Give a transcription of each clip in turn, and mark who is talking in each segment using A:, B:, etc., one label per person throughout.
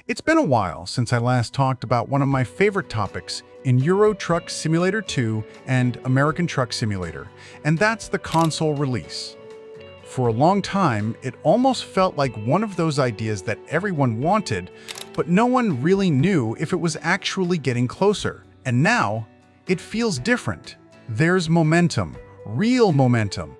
A: It's been a while since I last talked about one of my favorite topics in Euro Truck Simulator 2 and American Truck Simulator, and that's the console release. For a long time, it almost felt like one of those ideas that everyone wanted, but no one really knew if it was actually getting closer. And now, it feels different. There's momentum, real momentum.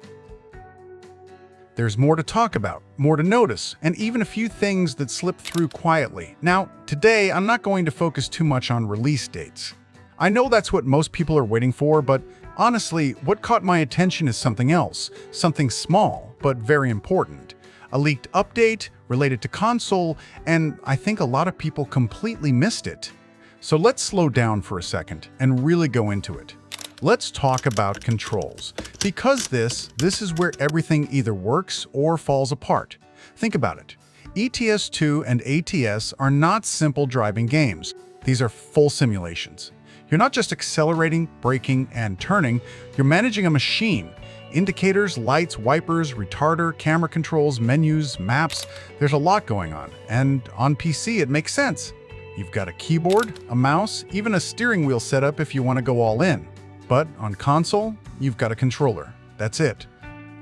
A: There's more to talk about, more to notice, and even a few things that slip through quietly. Now, today, I'm not going to focus too much on release dates. I know that's what most people are waiting for, but honestly, what caught my attention is something else, something small, but very important. A leaked update related to console, and I think a lot of people completely missed it. So let's slow down for a second and really go into it. Let's talk about controls, because this is where everything either works or falls apart. Think about it. ETS2 and ATS are not simple driving games. These are full simulations. You're not just accelerating, braking, and turning, you're managing a machine. Indicators, lights, wipers, retarder, camera controls, menus, maps, there's a lot going on. And on PC, it makes sense. You've got a keyboard, a mouse, even a steering wheel setup if you want to go all in. But on console, you've got a controller. That's it.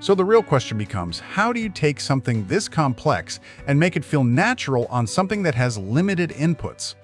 A: So the real question becomes, how do you take something this complex and make it feel natural on something that has limited inputs?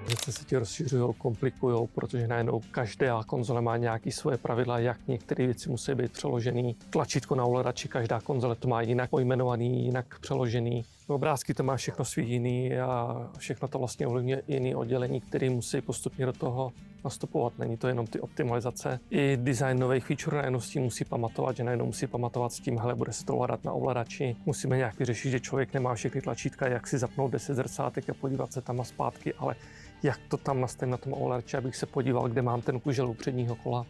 B: Věci se ti rozšiřují, komplikují, protože najednou každá konzole má nějaké svoje pravidla, jak některé věci musí být přeložené. Tlačítko na ovladači, každá konzole to má jinak pojmenovaný, jinak přeložený. Obrázky to má všechno svý jiný a všechno to vlastně ovlivňuje jiný oddělení, které musí postupně do toho nastupovat. Není to jenom ty optimalizace. I design nových feature najednou s tím musí pamatovat, že najednou musí pamatovat s tím, hele, bude se to ovládat na ovladači. Musíme nějak vyřešit, že člověk nemá všechny tlačítka, jak si zapnout 10 zrcátek a podívat se tam a zpátky, ale jak to tam nastavím na tom ovladači, abych se podíval, kde mám ten kužel u předního kola.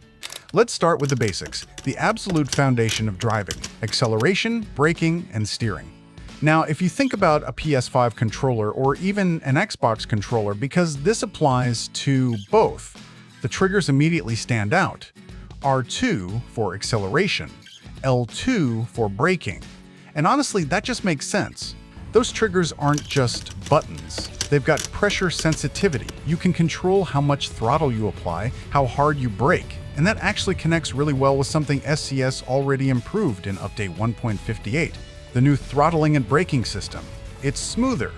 A: Let's start with the basics, the absolute foundation of driving: acceleration, braking, and steering. Now, if you think about a PS5 controller or even an Xbox controller, because this applies to both, the triggers immediately stand out. R2 for acceleration, L2 for braking. And honestly, that just makes sense. Those triggers aren't just buttons. They've got pressure sensitivity. You can control how much throttle you apply, how hard you brake. And that actually connects really well with something SCS already improved in Update 1.58. The new throttling and braking system. It's smoother,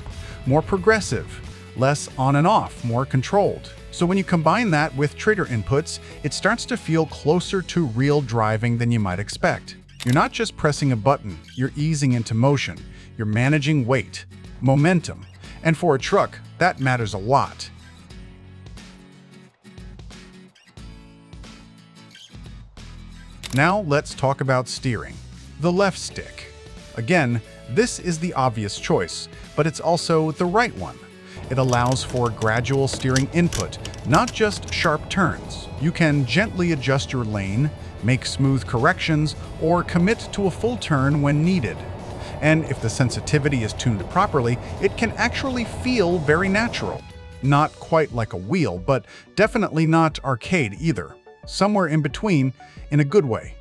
A: more progressive, less on and off, more controlled. So when you combine that with trigger inputs, it starts to feel closer to real driving than you might expect. You're not just pressing a button, you're easing into motion. You're managing weight, momentum. And for a truck, that matters a lot. Now let's talk about steering. The left stick. Again, this is the obvious choice, but it's also the right one. It allows for gradual steering input, not just sharp turns. You can gently adjust your lane, make smooth corrections, or commit to a full turn when needed. And if the sensitivity is tuned properly, it can actually feel very natural. Not quite like a wheel, but definitely not arcade either. Somewhere in between, in a good way.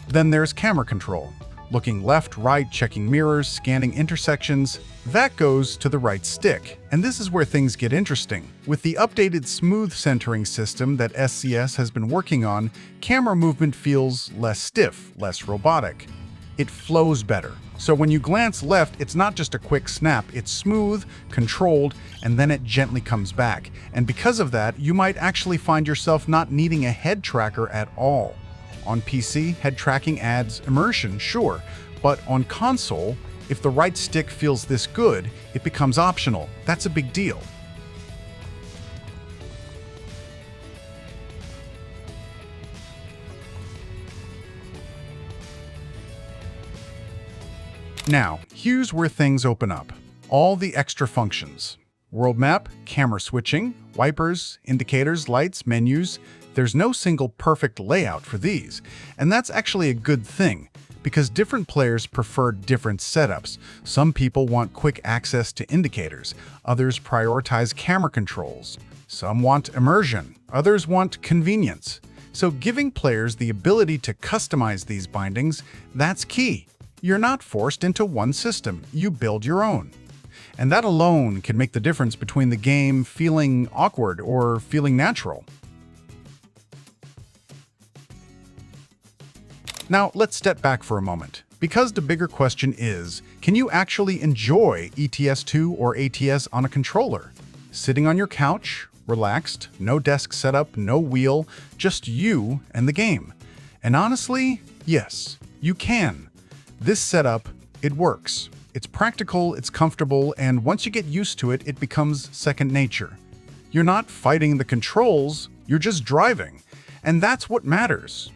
A: Then there's camera control. Looking left, right, checking mirrors, scanning intersections. That goes to the right stick. And this is where things get interesting. With the updated smooth centering system that SCS has been working on, camera movement feels less stiff, less robotic. It flows better. So when you glance left, it's not just a quick snap, it's smooth, controlled, and then it gently comes back. And because of that, you might actually find yourself not needing a head tracker at all. On PC, head tracking adds immersion, sure, but on console, if the right stick feels this good, it becomes optional. That's a big deal. Now, here's where things open up. All the extra functions. World map, camera switching, wipers, indicators, lights, menus. There's no single perfect layout for these, and that's actually a good thing, because different players prefer different setups. Some people want quick access to indicators, others prioritize camera controls. Some want immersion, others want convenience. So giving players the ability to customize these bindings, that's key. You're not forced into one system, you build your own. And that alone can make the difference between the game feeling awkward or feeling natural. Now, let's step back for a moment, because the bigger question is, can you actually enjoy ETS2 or ATS on a controller? Sitting on your couch, relaxed, no desk setup, no wheel, just you and the game. And honestly, yes, you can. This setup, it works. It's practical, it's comfortable, and once you get used to it, it becomes second nature. You're not fighting the controls, you're just driving. And that's what matters.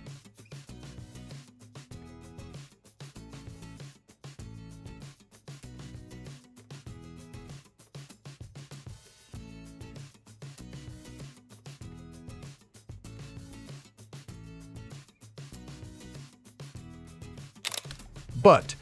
A: But,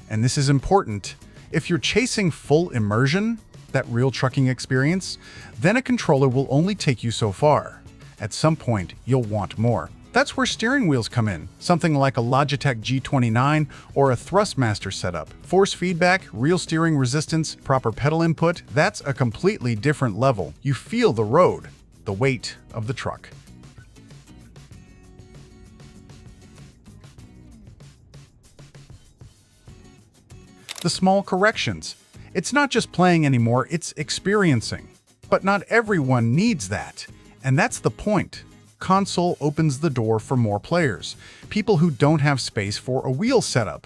A: and this is important, if you're chasing full immersion, that real trucking experience, then a controller will only take you so far. At some point, you'll want more. That's where steering wheels come in, something like a Logitech G29 or a Thrustmaster setup. Force feedback, real steering resistance, proper pedal input, that's a completely different level. You feel the road, the weight of the truck. The small corrections. It's not just playing anymore, it's experiencing. But not everyone needs that. And that's the point. Console opens the door for more players. People who don't have space for a wheel setup.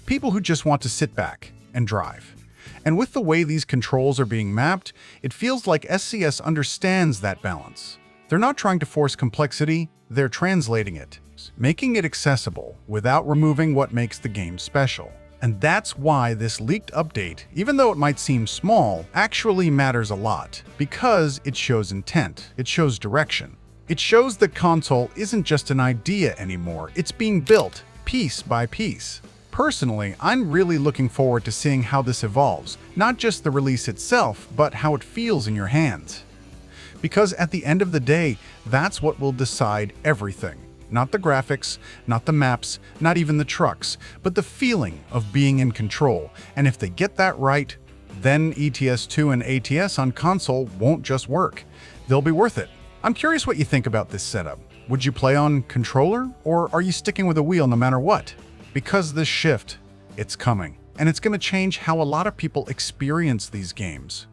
A: People who just want to sit back and drive. And with the way these controls are being mapped, it feels like SCS understands that balance. They're not trying to force complexity, they're translating it, making it accessible without removing what makes the game special. And that's why this leaked update, even though it might seem small, actually matters a lot, because it shows intent, it shows direction. It shows that console isn't just an idea anymore, it's being built, piece by piece. Personally, I'm really looking forward to seeing how this evolves, not just the release itself, but how it feels in your hands. Because at the end of the day, that's what will decide everything. Not the graphics, not the maps, not even the trucks, but the feeling of being in control. And if they get that right, then ETS2 and ATS on console won't just work. They'll be worth it. I'm curious what you think about this setup. Would you play on controller, or are you sticking with a wheel no matter what? Because this shift, it's coming. And it's going to change how a lot of people experience these games.